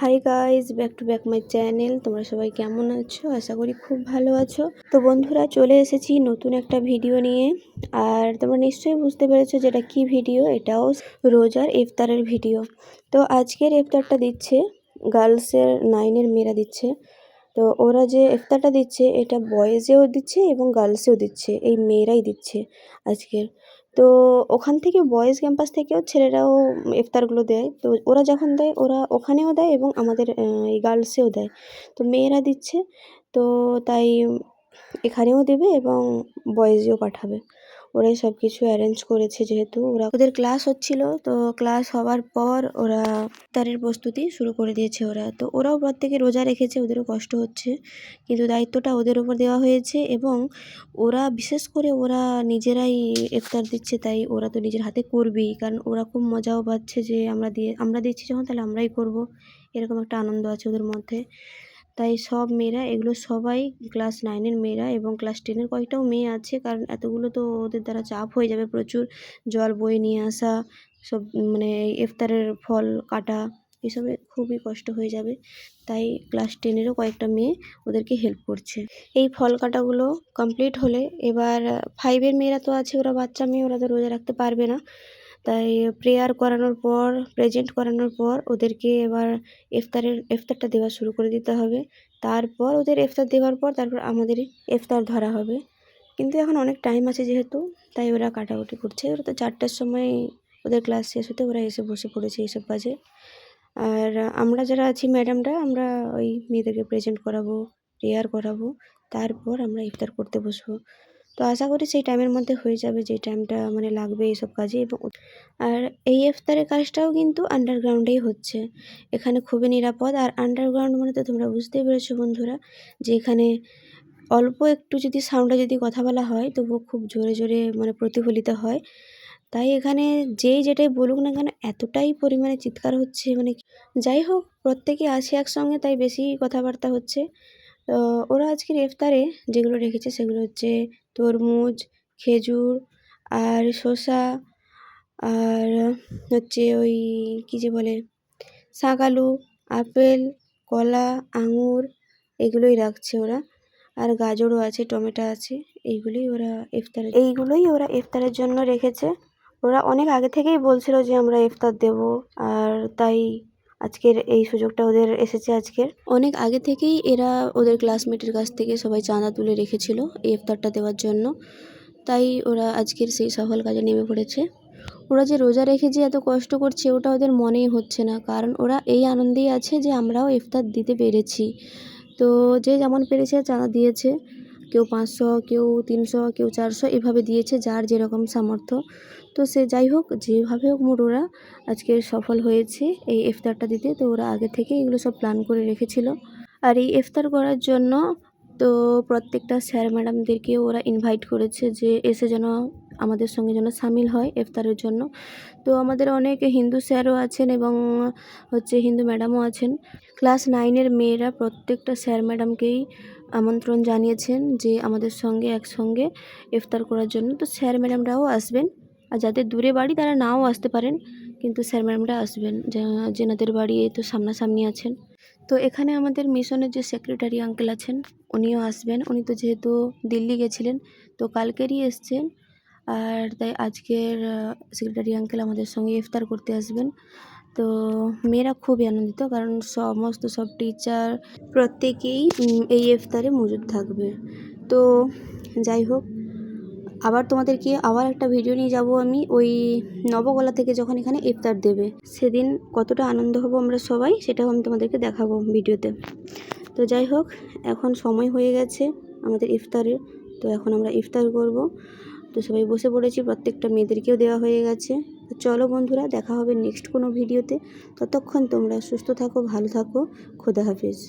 Hi guys, back to back my channel. তোমরা সবাই কেমন আছো? আশা করি খুব ভালো আছো। তো বন্ধুরা, চলে এসেছি নতুন একটা ভিডিও নিয়ে। আর তোমরা নিশ্চয়ই বুঝতে পেরেছো যেটা কি ভিডিও। এটাও রোজার ইফতারের ভিডিও। তো আজকের ইফতারটা দিচ্ছে গার্লসের 9-এর মেয়েরা দিচ্ছে। তো ওরা যে ইফতারটা দিচ্ছে এটা বয়েজেও দিচ্ছে এবং গার্লসেও দিচ্ছে, এই মেয়েরাই দিচ্ছে আজকের। তো ওখান থেকে বয়েজ ক্যাম্পাস থেকেও ছেলেরাও ইফতারগুলো দেয়। তো ওরা যখন দেয় ওরা ওখানেও দেয় এবং আমাদের এই গার্লসেও দেয়। তো মেয়েরা দিচ্ছে, তো তাই এখানেও দেবে এবং বয়েজেও পাঠাবে। ওরাই সব কিছু অ্যারেঞ্জ করেছে, যেহেতু ওদের ক্লাস হচ্ছিল। তো ক্লাস হওয়ার পর ওরা ইফতারের প্রস্তুতি শুরু করে দিয়েছে ওরা। তো ওরাও প্রত্যেকে রোজা রেখেছে, ওদেরও কষ্ট হচ্ছে, কিন্তু দায়িত্বটা ওদের উপর দেওয়া হয়েছে। এবং ওরা বিশেষ করে ওরা নিজেরাই ইফতার দিচ্ছে, তাই ওরা তো নিজের হাতে করবেই, কারণ ওরা খুব মজাও পাচ্ছে যে আমরা দিচ্ছি যখন, তাহলে আমরাই করব, এরকম একটা আনন্দ আছে ওদের মধ্যে। তাই সব মেয়েরা, এগুলো সবাই ক্লাস 9-এর মেয়েরা এবং ক্লাস 10-এর কয়েকটাও মেয়ে আছে, কারণ এতগুলো তো ওদের দ্বারা চাপ হয়ে যাবে। প্রচুর জল বয়ে নিয়ে আসা, সব মানে ইফতারের ফল কাটা, এসবে খুবই কষ্ট হয়ে যাবে। তাই ক্লাস 10-এরও কয়েকটা মেয়ে ওদেরকে হেল্প করছে। এই ফল কাটাগুলো কমপ্লিট হলে এবার 5-এর মেয়েরা তো আছে, ওরা বাচ্চা মেয়ে, ওরা তো রোজা রাখতে পারবে না। তাই প্রেয়ার করানোর পর, প্রেজেন্ট করানোর পর ওদেরকে এবার ইফতারটা দেওয়া শুরু করে দিতে হবে। তারপর ওদের ইফতার দেওয়ার পর তারপর আমাদের ইফতার ধরা হবে। কিন্তু এখন অনেক টাইম আছে যেহেতু, তাই ওরা কাটাকুটি করছে। ওরা তো 4টার সময় ওদের ক্লাস শেষ হতে ওরা এসে বসে পড়েছে এইসব কাজে। আর আমরা যারা আছি ম্যাডামরা, আমরা ওই মেয়েদেরকে প্রেজেন্ট করাবো, প্রেয়ার করাবো, তারপর আমরা ইফতার করতে বসবো। তো আশা করি সেই টাইমের মধ্যে হয়ে যাবে, যে টাইমটা মানে লাগবে এইসব কাজে। এবং আর এই ইফতারের কাজটাও কিন্তু আন্ডারগ্রাউন্ডেই হচ্ছে, এখানে খুবই নিরাপদ। আর আন্ডারগ্রাউন্ড মানে তো তোমরা বুঝতেই পেরেছো বন্ধুরা, যে এখানে অল্প একটু যদি সাউন্ডে যদি কথা বলা হয় তবুও খুব জোরে জোরে মানে প্রতিফলিত হয়। তাই এখানে যেই যেটাই বলুক না কেন এতটাই পরিমাণে চিৎকার হচ্ছে, মানে যাই হোক, প্রত্যেকে আছে একসঙ্গে, তাই বেশি কথাবার্তা হচ্ছে। তো ওরা আজকের ইফতারে যেগুলো রেখেছে সেগুলো হচ্ছে তরমুজ, খেজুর, আর শসা, আর হচ্ছে ওই কী যে বলে শাকালু, আপেল, কলা, আঙুর, এগুলোই রাখছে ওরা। আর গাজরও আছে, টমেটো আছে, এইগুলোই ওরা ইফতারের জন্য রেখেছে। ওরা অনেক আগে থেকেই বলছিল যে আমরা ইফতার দেব, আর তাই আজকের এই সুযোগটা ওদের এসেছে। আজকের অনেক আগে থেকেই এরা ওদের ক্লাসমেটের কাছ থেকে সবাই চাঁদা তুলে রেখেছিল এই ইফতারটা দেওয়ার জন্য। তাই ওরা আজকের সেই সফল কাজে নেমে পড়েছে। ওরা যে রোজা রেখে যে এত কষ্ট করছে ওটা ওদের মনেই হচ্ছে না, কারণ ওরা এই আনন্দেই আছে যে আমরাও ইফতার দিতে পেরেছি। তো যে যেমন পেরেছে চাঁদা দিয়েছে, কেউ 500, কেউ 300, কেউ 400, এভাবে দিয়েছে যার যেরকম সামর্থ্য। তো সে যাই হোক, যেভাবে হোক মোট ওরা আজকে সফল হয়েছে এই ইফতারটা দিতে। তো ওরা আগে থেকে এগুলো সব প্ল্যান করে রেখেছিল। আর এই ইফতার করার জন্য তো প্রত্যেকটা স্যার ম্যাডামদেরকেও ওরা ইনভাইট করেছে যে এসে যেন আমাদের সঙ্গে যেন সামিল হয় ইফতারের জন্য। তো আমাদের অনেক হিন্দু স্যারও আছেন এবং হচ্ছে হিন্দু ম্যাডামও আছেন। ক্লাস 9-এর মেয়েরা প্রত্যেকটা স্যার ম্যাডামকেই আমন্ত্রণ জানিয়েছেন যে আমাদের সঙ্গে একসঙ্গে ইফতার করার জন্য। তো স্যার ম্যাডামরাও আসবেন, আর যাদের দূরে বাড়ি তারা নাও আসতে পারেন, কিন্তু স্যার ম্যাডামরা আসবেন, যেনাদের বাড়ি এই তো সামনাসামনি আছেন। তো এখানে আমাদের মিশনের যে সেক্রেটারি আঙ্কেল আছেন উনিও আসবেন। উনি তো যেহেতু দিল্লি গেছিলেন, তো কালকেরই এসছেন। আর তাই আজকের সেক্রেটারি আঙ্কেল আমাদের সঙ্গে ইফতার করতে আসবেন। তো মেয়েরা খুবই আনন্দিত, কারণ সব টিচার প্রত্যেকেই এই ইফতারে মজুদ থাকবে। তো যাই হোক, আবার তোমাদেরকে আবার একটা ভিডিও নিয়ে যাব আমি, ওই নবগোলা থেকে যখন এখানে ইফতার দেবে সেদিন কতটা আনন্দ হব আমরা সবাই, সেটাও আমি তোমাদেরকে দেখাবো ভিডিওতে। তো যাই হোক, এখন সময় হয়ে গেছে আমাদের ইফতারের। তো এখন আমরা ইফতার করব। তো সবাই বসে পড়েছি, প্রত্যেকটা মেয়েদেরকেও দেওয়া হয়ে গেছে। তো চলো বন্ধুরা, দেখা হবে নেক্সট কোনো ভিডিওতে। ততক্ষণ তোমরা সুস্থ থাকো, ভালো থাকো, খোদা হাফেজ।